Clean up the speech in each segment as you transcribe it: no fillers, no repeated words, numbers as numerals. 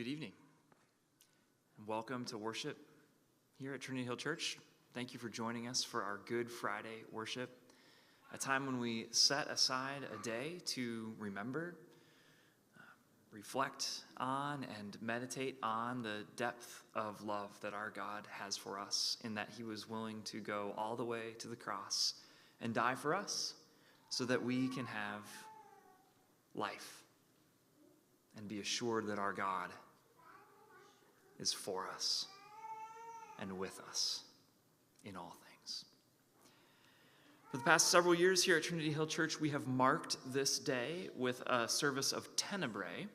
Good evening, and welcome to worship here at Trinity Hill Church. Thank you for joining us for our Good Friday worship, a time when we set aside a day to remember, reflect on, and meditate on the depth of love that our God has for us, in that he was willing to go all the way to the cross and die for us so that we can have life and be assured that our God is for us and with us in all things. For the past several years here at Trinity Hill Church, we have marked this day with a service of Tenebrae,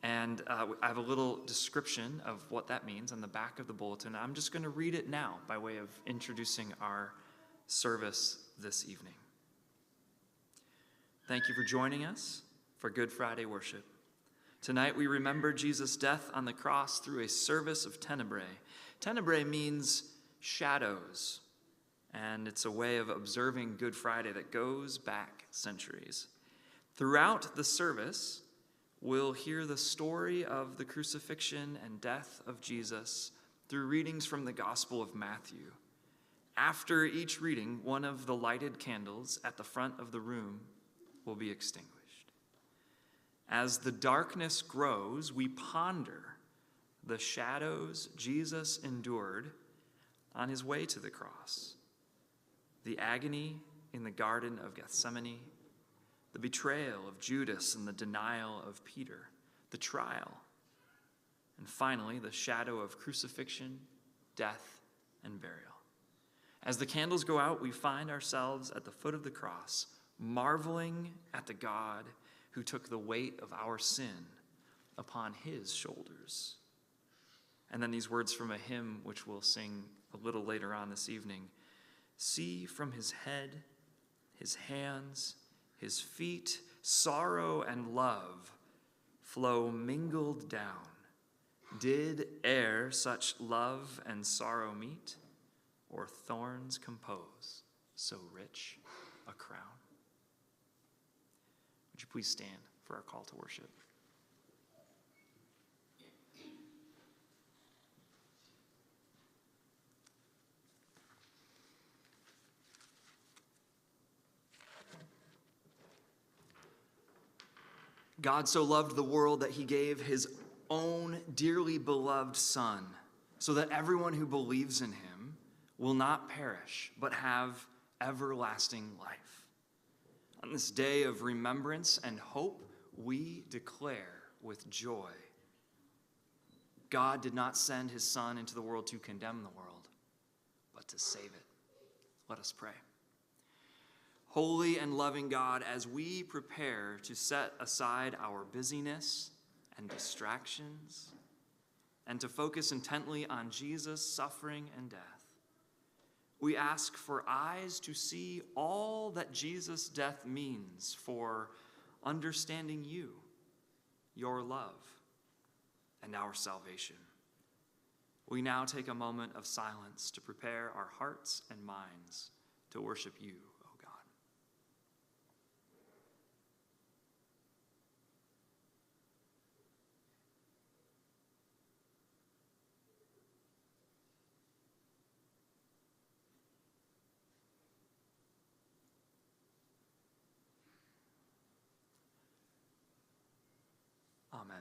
and I have a little description of what that means on the back of the bulletin. I'm just going to read it now by way of introducing our service this evening. Thank you for joining us for Good Friday worship. Tonight we remember Jesus' death on the cross through a service of Tenebrae. Tenebrae means shadows, and it's a way of observing Good Friday that goes back centuries. Throughout the service, we'll hear the story of the crucifixion and death of Jesus through readings from the Gospel of Matthew. After each reading, one of the lighted candles at the front of the room will be extinguished. As the darkness grows, we ponder the shadows Jesus endured on his way to the cross, the agony in the Garden of Gethsemane, the betrayal of Judas and the denial of Peter, the trial, and finally the shadow of crucifixion, death, and burial. As the candles go out, we find ourselves at the foot of the cross, marveling at the God who took the weight of our sin upon his shoulders. And then these words from a hymn which we'll sing a little later on this evening. See from his head, his hands, his feet, sorrow and love flow mingled down. Did e'er such love and sorrow meet, or thorns compose so rich a crown? Would you please stand for our call to worship? God so loved the world that he gave his own dearly beloved Son, so that everyone who believes in him will not perish, but have everlasting life. On this day of remembrance and hope, we declare with joy, God did not send his Son into the world to condemn the world, but to save it. Let us pray. Holy and loving God, as we prepare to set aside our busyness and distractions and to focus intently on Jesus' suffering and death, we ask for eyes to see all that Jesus' death means for understanding you, your love, and our salvation. We now take a moment of silence to prepare our hearts and minds to worship you, O God. Amen.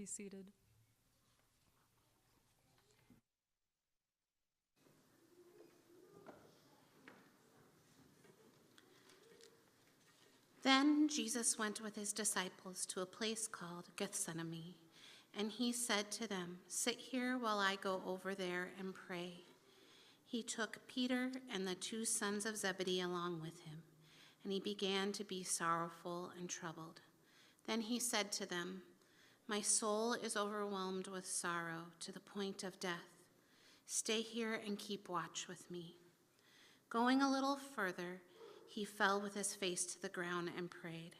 be seated. Then Jesus went with his disciples to a place called Gethsemane, and he said to them, "Sit here while I go over there and pray." He took Peter and the 2 sons of Zebedee along with him, and he began to be sorrowful and troubled. Then he said to them, "My soul is overwhelmed with sorrow to the point of death. Stay here and keep watch with me." Going a little further, he fell with his face to the ground and prayed,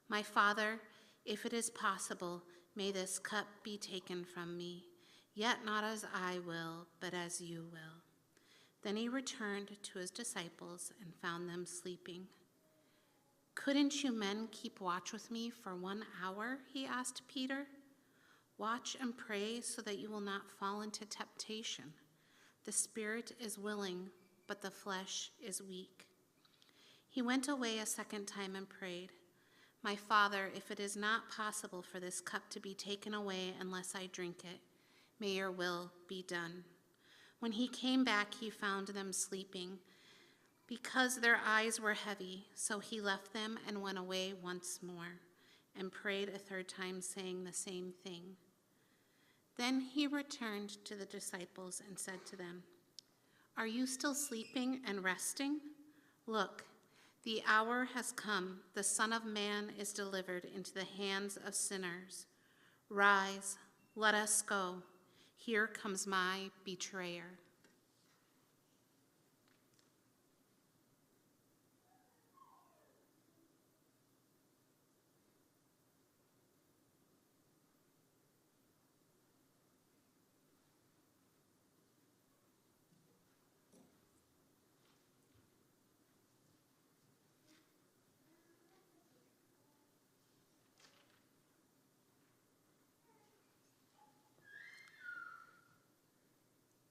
"My Father, if it is possible, may this cup be taken from me, yet not as I will, but as you will." Then he returned to his disciples and found them sleeping. "Couldn't you men keep watch with me for 1 hour?" he asked Peter. "Watch and pray so that you will not fall into temptation. The spirit is willing, but the flesh is weak." He went away a second time and prayed, "My Father, if it is not possible for this cup to be taken away unless I drink it, may your will be done." When he came back, he found them sleeping because their eyes were heavy. So he left them and went away once more and prayed a third time, saying the same thing. Then he returned to the disciples and said to them, "Are you still sleeping and resting? Look, the hour has come. The Son of Man is delivered into the hands of sinners. Rise, let us go. Here comes my betrayer."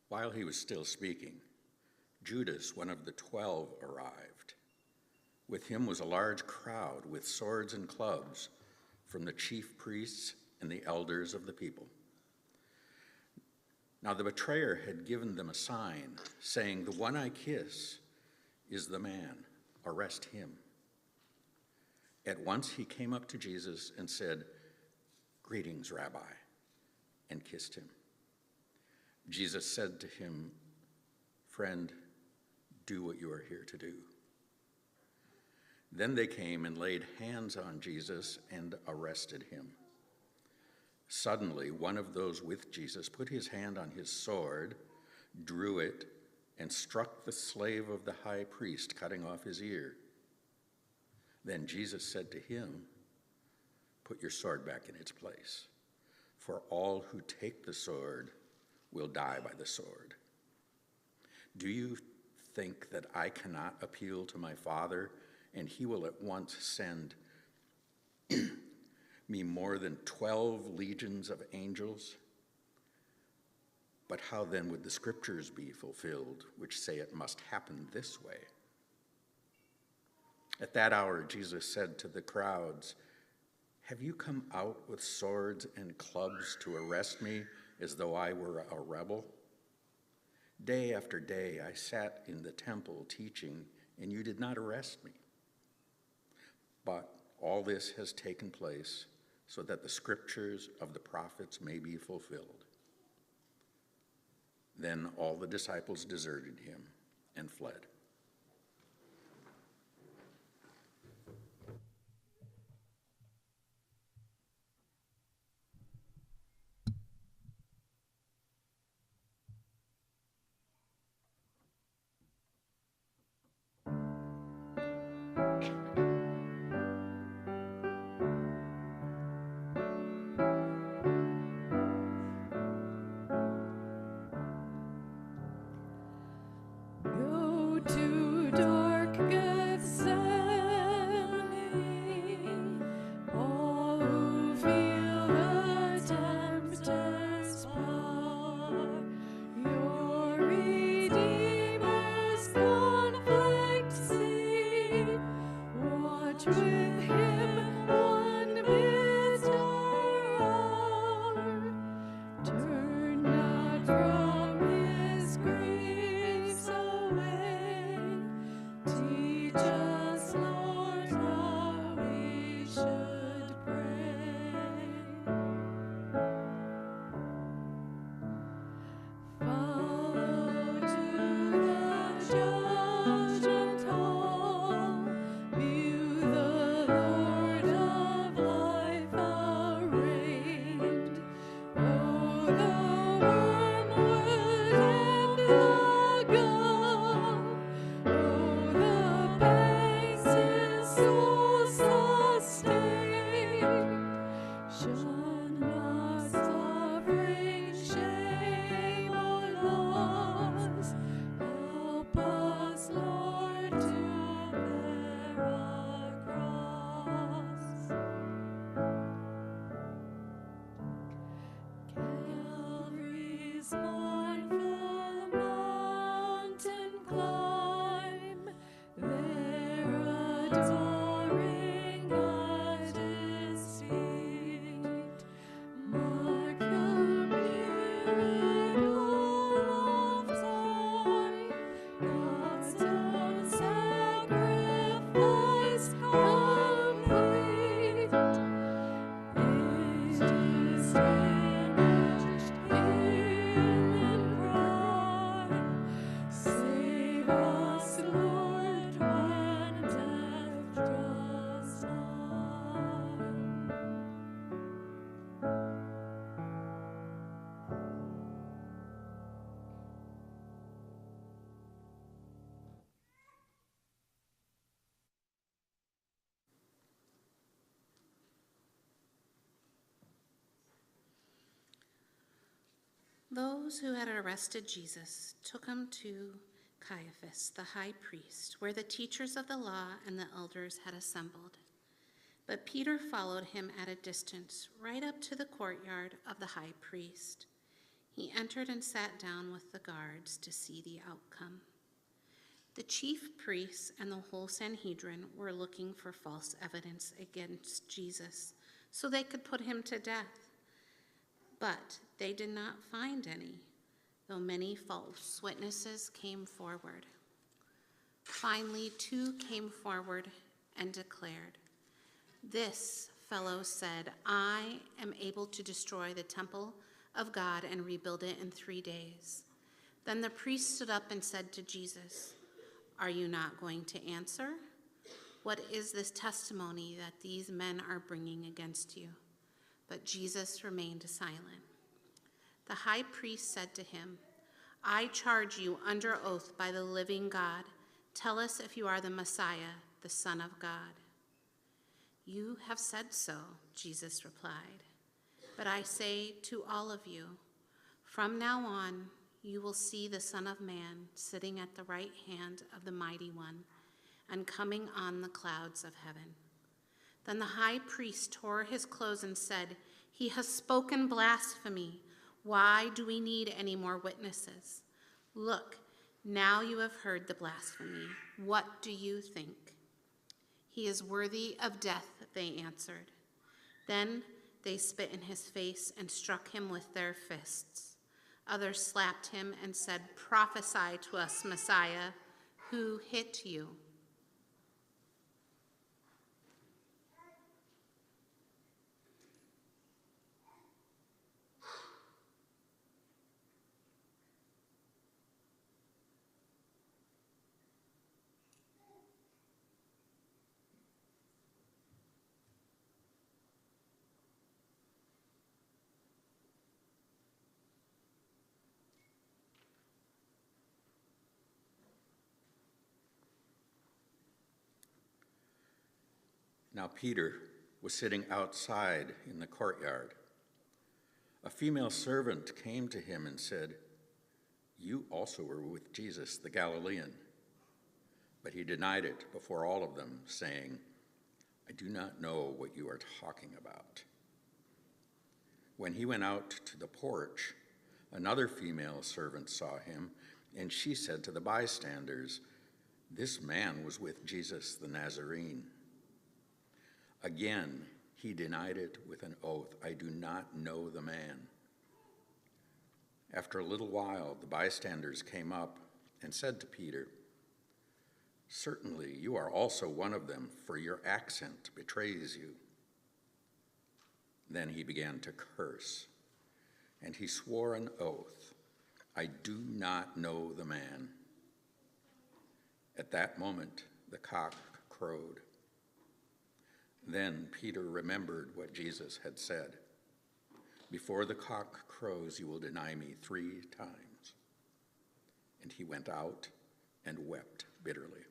While he was still speaking, Judas, one of the 12, arrived. With him was a large crowd with swords and clubs from the chief priests and the elders of the people. Now the betrayer had given them a sign, saying, "The one I kiss is the man. Arrest him." At once he came up to Jesus and said, "Greetings, Rabbi," and kissed him. Jesus said to him, "Friend, do what you are here to do." Then they came and laid hands on Jesus and arrested him. Suddenly, one of those with Jesus put his hand on his sword, drew it, and struck the slave of the high priest, cutting off his ear. Then Jesus said to him, "Put your sword back in its place, for all who take the sword will die by the sword. Do you think that I cannot appeal to my Father, and he will at once send me more than 12 legions of angels? But how then would the scriptures be fulfilled, which say it must happen this way?" At that hour, Jesus said to the crowds, "Have you come out with swords and clubs to arrest me as though I were a rebel? Day after day I sat in the temple teaching, and you did not arrest me. But all this has taken place so that the scriptures of the prophets may be fulfilled." Then all the disciples deserted him and fled. Go to climb, there adoring distinct, mark the miracle of time, God's own sacrifice complete. It is finished, hear them cry, save us, Lord, when death draws nigh. Those who had arrested Jesus took him to Caiaphas, the high priest, where the teachers of the law and the elders had assembled. But Peter followed him at a distance, right up to the courtyard of the high priest. He entered and sat down with the guards to see the outcome. The chief priests and the whole Sanhedrin were looking for false evidence against Jesus so they could put him to death. But they did not find any, though many false witnesses came forward. Finally, 2 came forward and declared, "This fellow said, 'I am able to destroy the temple of God and rebuild it in 3 days.'" Then the priest stood up and said to Jesus, "Are you not going to answer? What is this testimony that these men are bringing against you?" But Jesus remained silent. The high priest said to him, "I charge you under oath by the living God. Tell us if you are the Messiah, the Son of God." "You have said so," Jesus replied. "But I say to all of you, from now on you will see the Son of Man sitting at the right hand of the Mighty One and coming on the clouds of heaven." Then the high priest tore his clothes and said, "He has spoken blasphemy. Why do we need any more witnesses? Look, now you have heard the blasphemy. What do you think?" "He is worthy of death," they answered. Then they spit in his face and struck him with their fists. Others slapped him and said, "Prophesy to us, Messiah. Who hit you?" Now Peter was sitting outside in the courtyard. A female servant came to him and said, "You also were with Jesus, the Galilean." But he denied it before all of them, saying, "I do not know what you are talking about." When he went out to the porch, another female servant saw him, and she said to the bystanders, "This man was with Jesus the Nazarene." Again, he denied it with an oath, "I do not know the man." After a little while, the bystanders came up and said to Peter, "Certainly you are also one of them, for your accent betrays you." Then he began to curse, and he swore an oath, "I do not know the man." At that moment, the cock crowed. Then Peter remembered what Jesus had said, "Before the cock crows, you will deny me 3 times." And he went out and wept bitterly.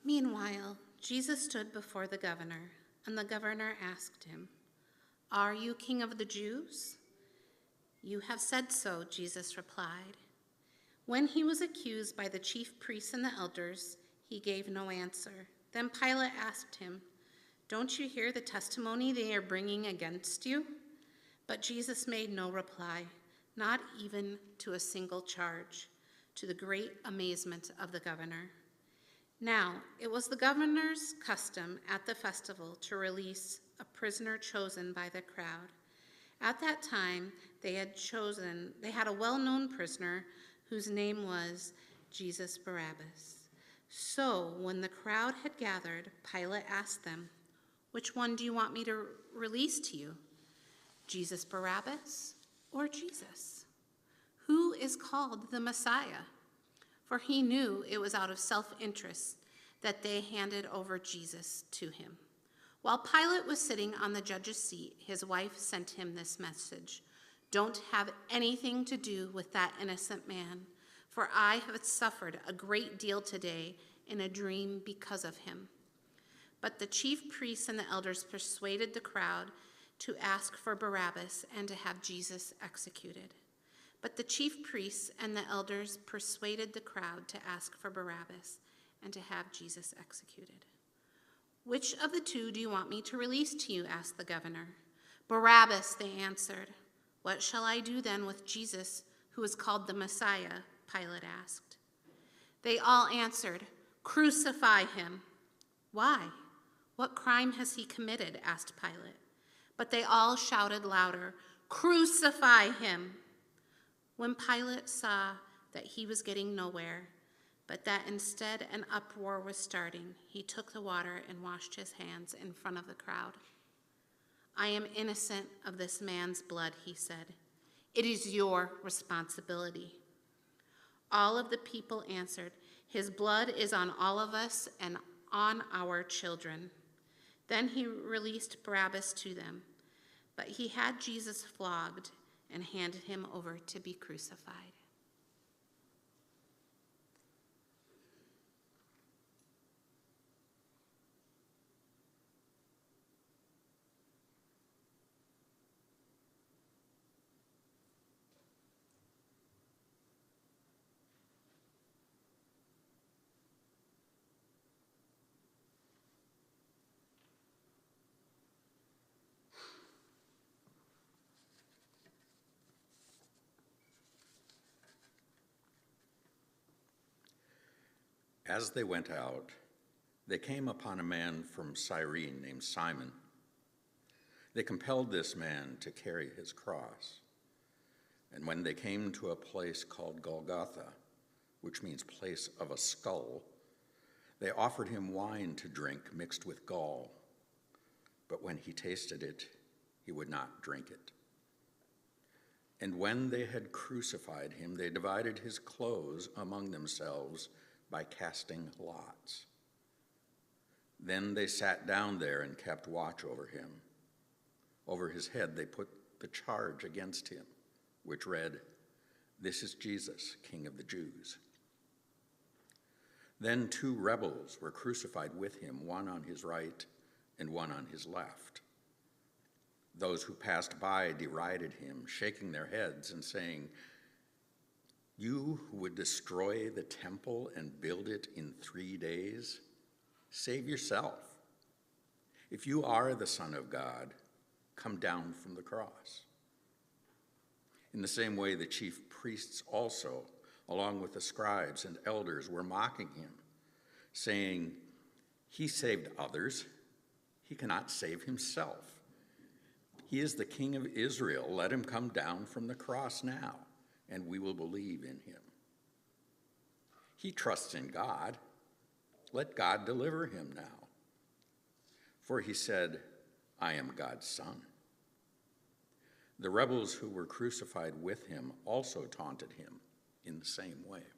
Meanwhile, Jesus stood before the governor, and the governor asked him, "Are you king of the Jews?" "You have said so," Jesus replied. When he was accused by the chief priests and the elders, he gave no answer. Then Pilate asked him, "Don't you hear the testimony they are bringing against you?" But Jesus made no reply, not even to a single charge, to the great amazement of the governor. Now, it was the governor's custom at the festival to release a prisoner chosen by the crowd. At that time, they had a well-known prisoner whose name was Jesus Barabbas. So, when the crowd had gathered, Pilate asked them, "Which one do you want me to release to you? Jesus Barabbas or Jesus? Who is called the Messiah?" For he knew it was out of self-interest that they handed over Jesus to him. While Pilate was sitting on the judge's seat, his wife sent him this message: "Don't have anything to do with that innocent man, for I have suffered a great deal today in a dream because of him." But the chief priests and the elders persuaded the crowd to ask for Barabbas and to have Jesus executed. But the chief priests and the elders persuaded the crowd to ask for Barabbas and to have Jesus executed. "Which of the two do you want me to release to you?" asked the governor. "Barabbas," they answered. "What shall I do then with Jesus, who is called the Messiah?" Pilate asked. They all answered, "Crucify him." "Why? What crime has he committed?" asked Pilate. But they all shouted louder, "Crucify him!" When Pilate saw that he was getting nowhere, but that instead an uproar was starting, he took the water and washed his hands in front of the crowd. "I am innocent of this man's blood," he said. "It is your responsibility." All of the people answered, "His blood is on all of us and on our children." Then he released Barabbas to them, but he had Jesus flogged and handed him over to be crucified. As they went out, they came upon a man from Cyrene named Simon. They compelled this man to carry his cross. And when they came to a place called Golgotha, which means place of a skull, they offered him wine to drink mixed with gall. But when he tasted it, he would not drink it. And when they had crucified him, they divided his clothes among themselves by casting lots. Then they sat down there and kept watch over him. Over his head they put the charge against him, which read, "This is Jesus, King of the Jews." Then 2 rebels were crucified with him, one on his right and one on his left. Those who passed by derided him, shaking their heads and saying, "You who would destroy the temple and build it in 3 days, save yourself. If you are the Son of God, come down from the cross." In the same way, the chief priests also, along with the scribes and elders, were mocking him, saying, "He saved others. He cannot save himself. He is the King of Israel. Let him come down from the cross now, and we will believe in him. He trusts in God. Let God deliver him now. For he said, 'I am God's son.'" The rebels who were crucified with him also taunted him in the same way.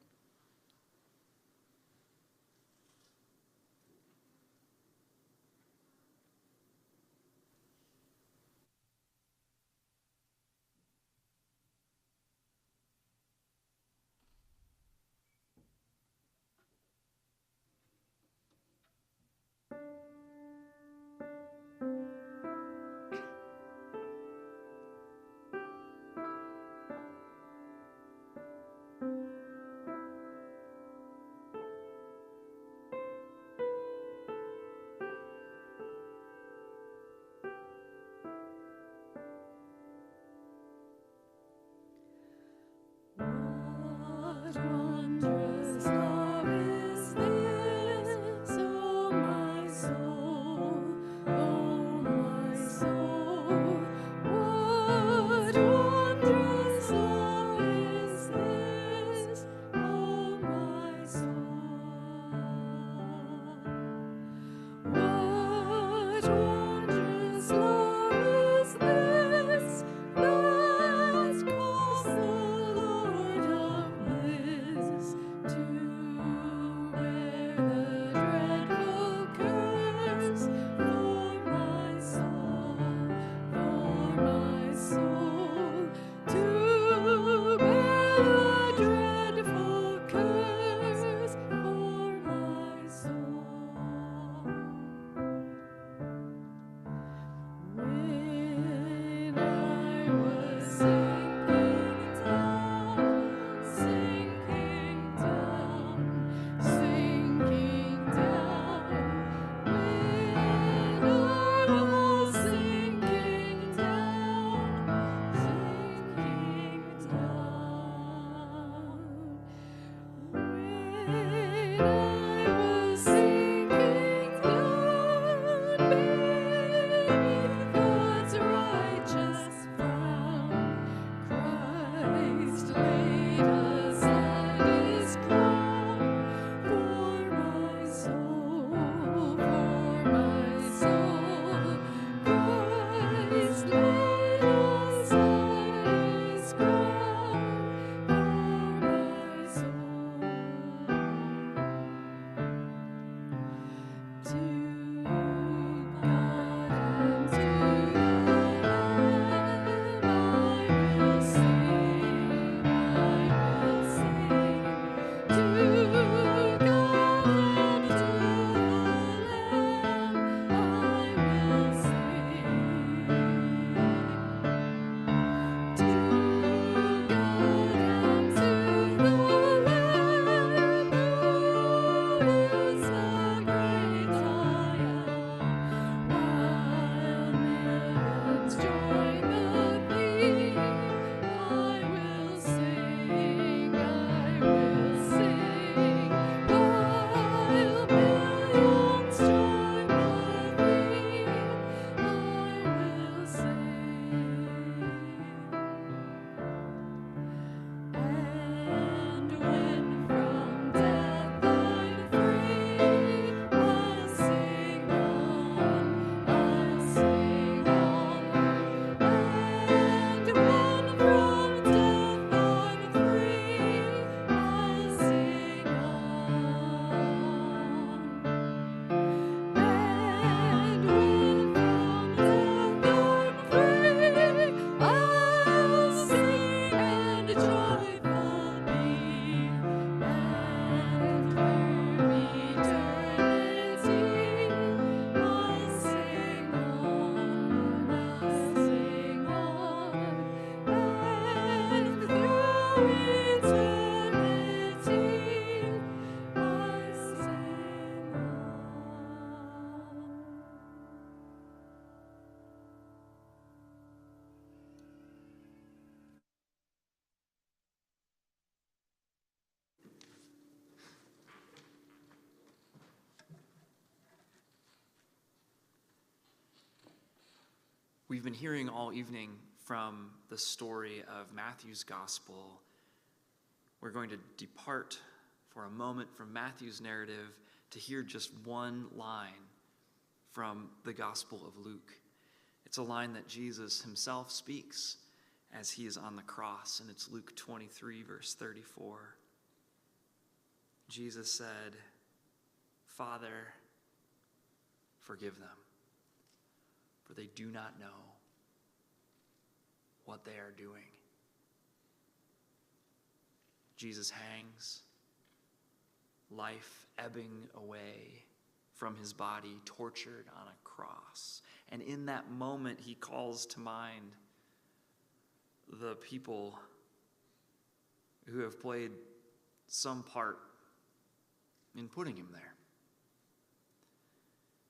We've been hearing all evening from the story of Matthew's gospel. We're going to depart for a moment from Matthew's narrative to hear just one line from the Gospel of Luke. It's a line that Jesus himself speaks as he is on the cross, and it's Luke 23, verse 34. Jesus said, "Father, forgive them, for they do not know what they are doing." Jesus hangs, life ebbing away from his body, tortured on a cross. And in that moment, he calls to mind the people who have played some part in putting him there.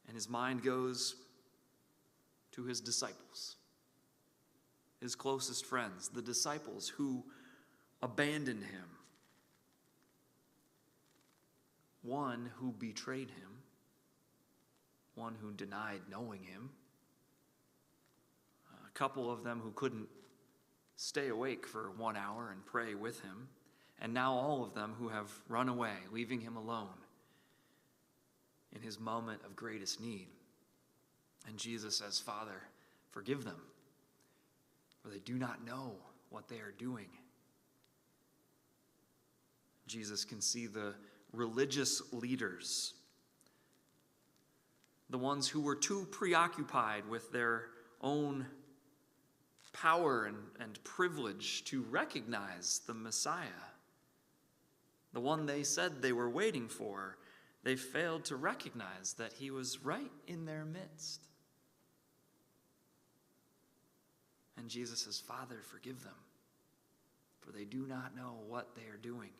And his mind goes to his disciples, his closest friends, the disciples who abandoned him. One who betrayed him, one who denied knowing him, a couple of them who couldn't stay awake for 1 hour and pray with him, and now all of them who have run away, leaving him alone in his moment of greatest need. And Jesus says, "Father, forgive them, for they do not know what they are doing." Jesus can see the religious leaders, the ones who were too preoccupied with their own power and privilege to recognize the Messiah, the one they said they were waiting for. They failed to recognize that he was right in their midst. And Jesus says, "Father, forgive them, for they do not know what they are doing."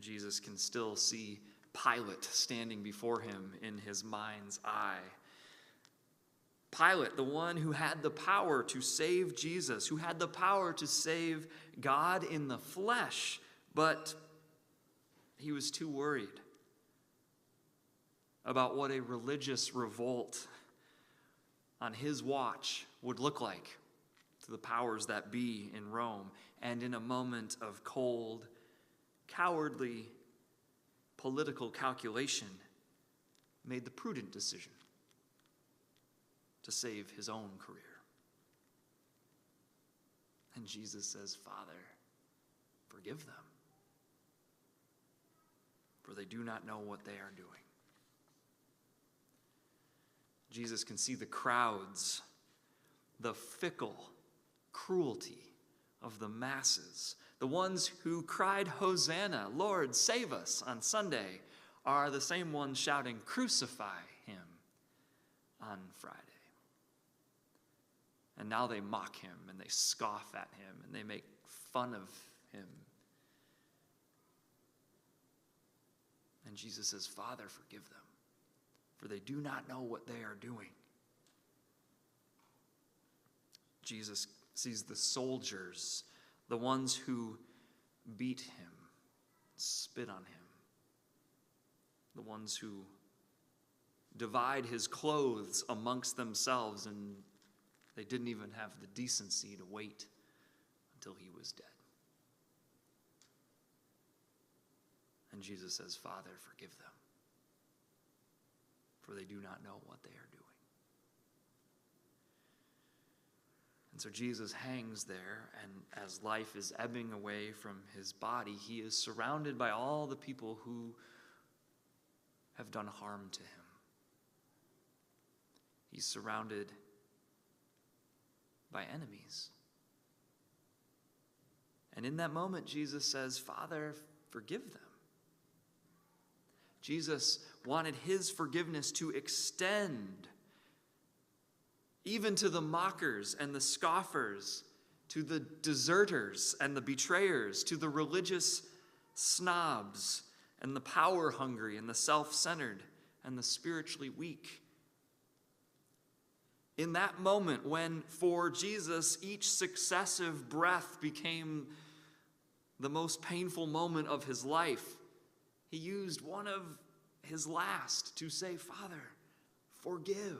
Jesus can still see Pilate standing before him in his mind's eye. Pilate, the one who had the power to save Jesus, who had the power to save God in the flesh, but he was too worried about what a religious revolt on his watch would look like to the powers that be in Rome. And in a moment of cold, cowardly political calculation, made the prudent decision to save his own career. And Jesus says, "Father, forgive them, for they do not know what they are doing." Jesus can see the crowds, the fickle cruelty of the masses. The ones who cried, "Hosanna, Lord, save us," on Sunday are the same ones shouting, "Crucify him," on Friday. And now they mock him and they scoff at him and they make fun of him. And Jesus says, "Father, forgive them, for they do not know what they are doing." Jesus sees the soldiers, the ones who beat him, spit on him, the ones who divide his clothes amongst themselves, and they didn't even have the decency to wait until he was dead. And Jesus says, "Father, forgive them, for they do not know what they are doing." And so Jesus hangs there, and as life is ebbing away from his body, he is surrounded by all the people who have done harm to him. He's surrounded by enemies. And in that moment, Jesus says, Father, forgive them. Jesus wanted his forgiveness to extend even to the mockers and the scoffers, to the deserters and the betrayers, to the religious snobs and the power-hungry and the self-centered and the spiritually weak. In that moment when, for Jesus, each successive breath became the most painful moment of his life, he used one of his last to say, Father, forgive.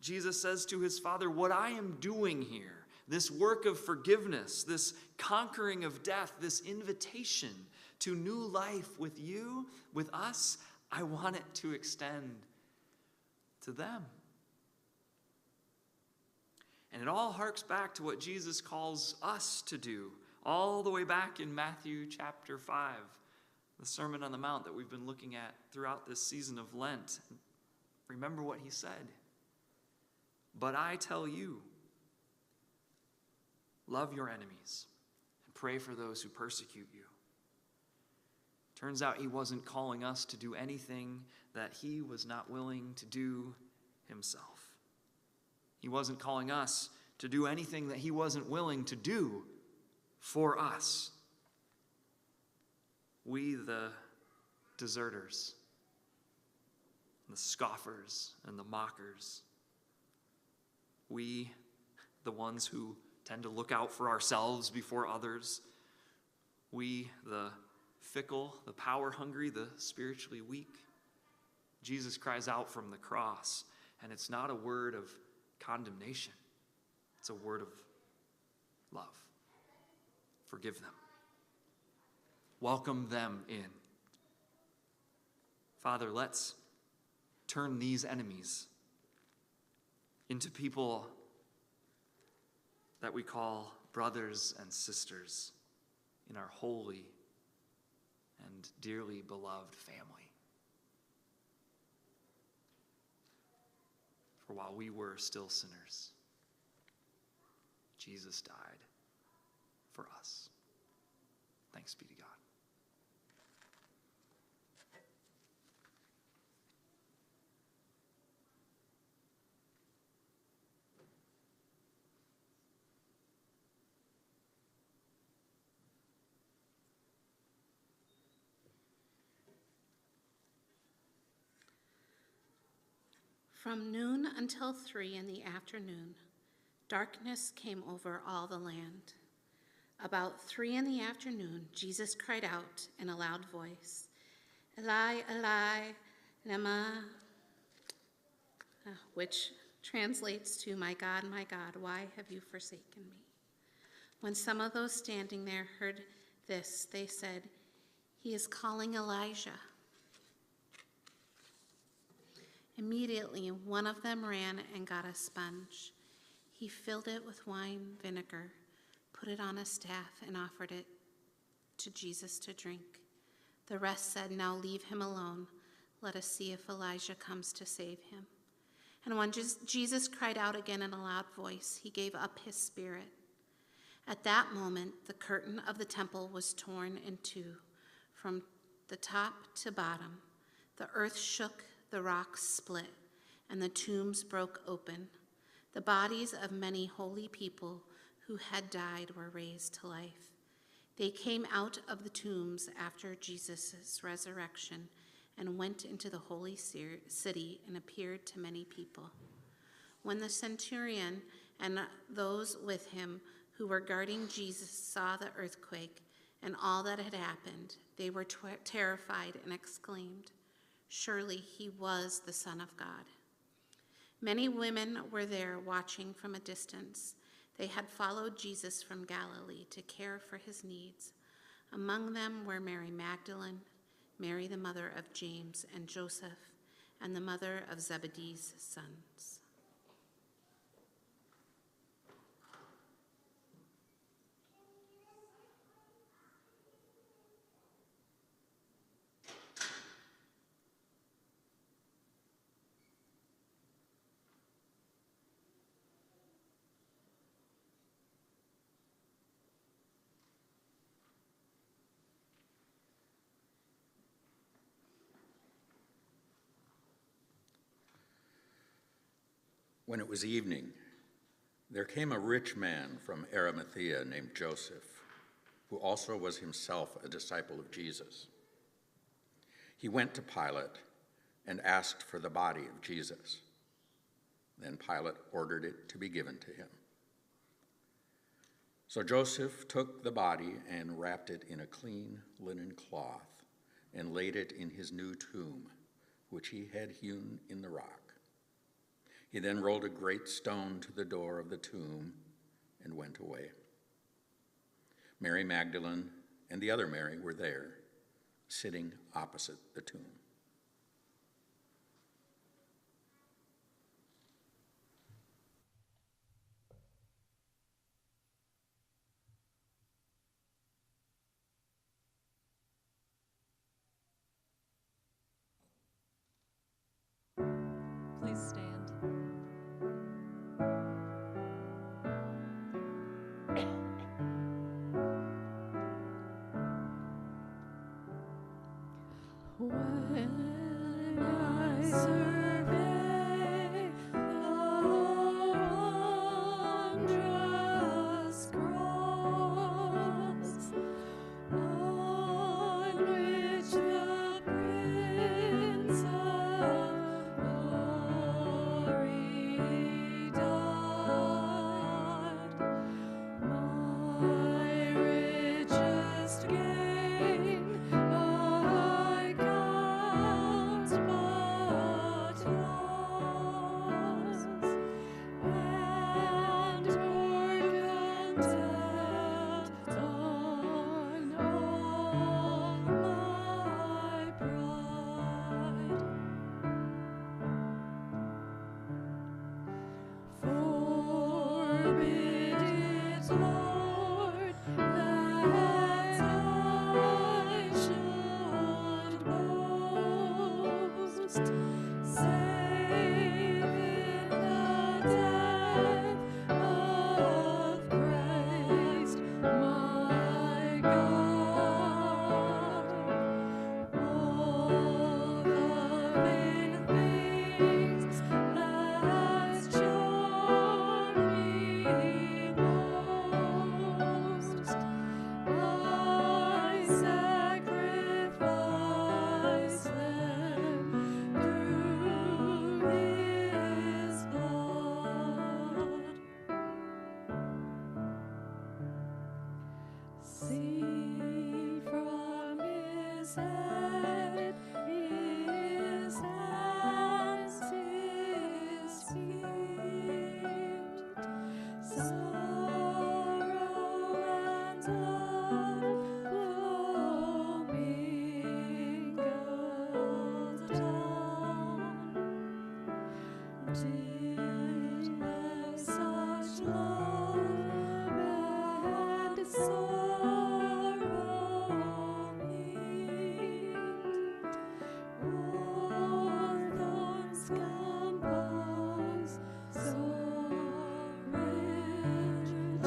Jesus says to his Father, what I am doing here, this work of forgiveness, this conquering of death, this invitation to new life with you, with us, I want it to extend to them. And it all harks back to what Jesus calls us to do, all the way back in Matthew chapter 5, the Sermon on the Mount that we've been looking at throughout this season of Lent. Remember what he said. But I tell you, love your enemies and pray for those who persecute you. Turns out he wasn't calling us to do anything that he was not willing to do himself. He wasn't calling us to do anything that he wasn't willing to do for us. We, the deserters, the scoffers, and the mockers. We, the ones who tend to look out for ourselves before others. We, the fickle, the power-hungry, the spiritually weak. Jesus cries out from the cross, and it's not a word of condemnation. It's a word of love. Forgive them. Welcome them in. Father, let's turn these enemies into people that we call brothers and sisters in our holy and dearly beloved family. For while we were still sinners, Jesus died for us. Thanks be to God. From noon until 3 in the afternoon, darkness came over all the land. About 3 in the afternoon, Jesus cried out in a loud voice, Eli, Eli, lema, which translates to, my God, why have you forsaken me? When some of those standing there heard this, they said, he is calling Elijah. Immediately, one of them ran and got a sponge. He filled it with wine vinegar, put it on a staff, and offered it to Jesus to drink. The rest said, now leave him alone. Let us see if Elijah comes to save him. And when Jesus cried out again in a loud voice, he gave up his spirit. At that moment, the curtain of the temple was torn in two, from the top to bottom. The earth shook, the rocks split, and the tombs broke open. The bodies of many holy people who had died were raised to life. They came out of the tombs after Jesus' resurrection and went into the holy city and appeared to many people. When the centurion and those with him who were guarding Jesus saw the earthquake and all that had happened, they were terrified and exclaimed, surely he was the Son of God. Many women were there watching from a distance. They had followed Jesus from Galilee to care for his needs. Among them were Mary Magdalene, Mary the mother of James and Joseph, and the mother of Zebedee's sons. When it was evening, there came a rich man from Arimathea named Joseph, who also was himself a disciple of Jesus. He went to Pilate and asked for the body of Jesus. Then Pilate ordered it to be given to him. So Joseph took the body and wrapped it in a clean linen cloth and laid it in his new tomb, which he had hewn in the rock. He then rolled a great stone to the door of the tomb and went away. Mary Magdalene and the other Mary were there, sitting opposite the tomb. Please stand. When I survey the wondrous cross on which the Prince of Glory died, my richest gain I count but loss, and more content on all my pride. Forbid it, Lord, that I should boast, save in the death of Christ my God. All the vain things that charm me most, I sacrifice them through His blood. See from His head, His hands, His feet, sorrow and love flow mingled down. Did such love and sorrow meet, all thorns compose so rich a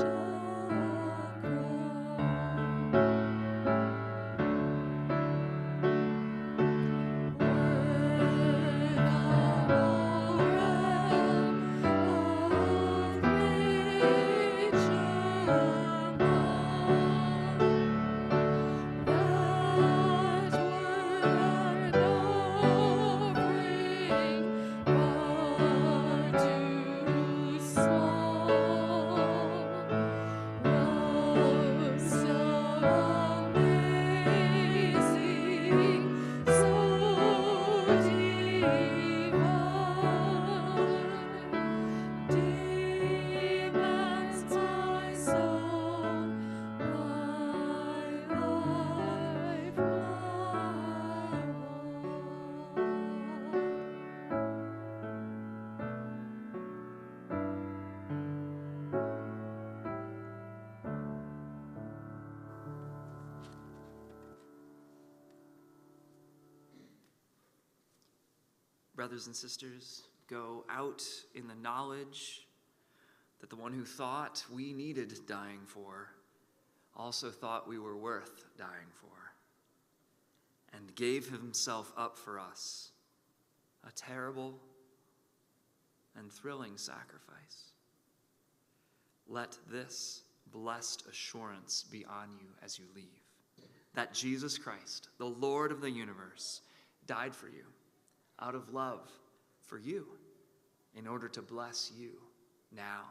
Brothers and sisters, go out in the knowledge that the one who thought we needed dying for also thought we were worth dying for and gave himself up for us, a terrible and thrilling sacrifice. Let this blessed assurance be on you as you leave, that Jesus Christ, the Lord of the universe, died for you out of love for you in order to bless you now